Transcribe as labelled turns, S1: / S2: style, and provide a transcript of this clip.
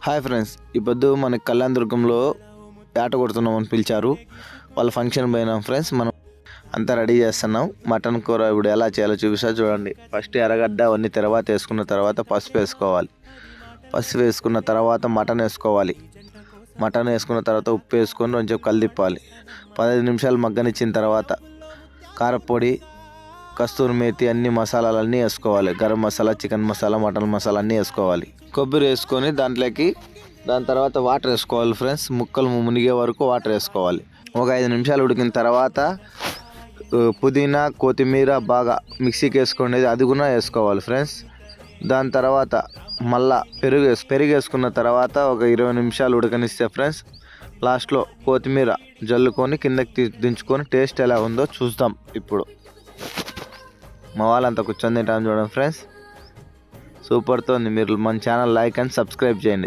S1: Hi friends, ఈ పొద్దు మన కళ్యాణదుర్గంలో ఆట కొడుతున్నామని పిలిచారు. వాళ్ళ ఫంక్షన్ పోయినాం ఫ్రెండ్స్. మనం అంతా రెడీ చేస్తున్నాం. మటన్ కూర ఇప్పుడు ఎలా చేయాలో చూపిస్తా చూడండి. ఫస్ట్ ఎర్రగడ్డ అవన్నీ తర్వాత వేసుకున్న తర్వాత పసుపు వేసుకోవాలి. పసుపు వేసుకున్న తర్వాత మటన్ వేసుకోవాలి. మటన్ వేసుకున్న తర్వాత ఉప్పు వేసుకొని కొంచెం కలిదిప్పాలి. 15 నిమిషాలు మగ్గనిచ్చిన తర్వాత కారపొడి, కస్తూరి మేతి అన్ని మసాలాలన్నీ వేసుకోవాలి. గరం మసాలా, చికెన్ మసాలా, మటన్ మసాలా అన్నీ వేసుకోవాలి. కొబ్బరి వేసుకొని దాని తర్వాత వాటర్ వేసుకోవాలి ఫ్రెండ్స్. ముక్కలు మునిగే వరకు వాటర్ వేసుకోవాలి. ఒక 5 నిమిషాలు ఉడికిన తర్వాత పుదీనా, కొత్తిమీర బాగా మిక్సీకి వేసుకునేది అది కూడా వేసుకోవాలి ఫ్రెండ్స్. దాని తర్వాత మళ్ళా పెరుగు వేసుకున్న తర్వాత ఒక 20 నిమిషాలు ఉడకనిస్తే ఫ్రెండ్స్, లాస్ట్లో కొత్తిమీర జల్లుకొని కిందకి దించుకొని టేస్ట్ ఎలా ఉందో చూద్దాం. ఇప్పుడు మా వాళ్ళంతా కూర్చొని తింటాం చూడండి ఫ్రెండ్స్. సూపర్తో ఉంది. మీరు మన ఛానల్ లైక్ అండ్ సబ్స్క్రైబ్ చేయండి.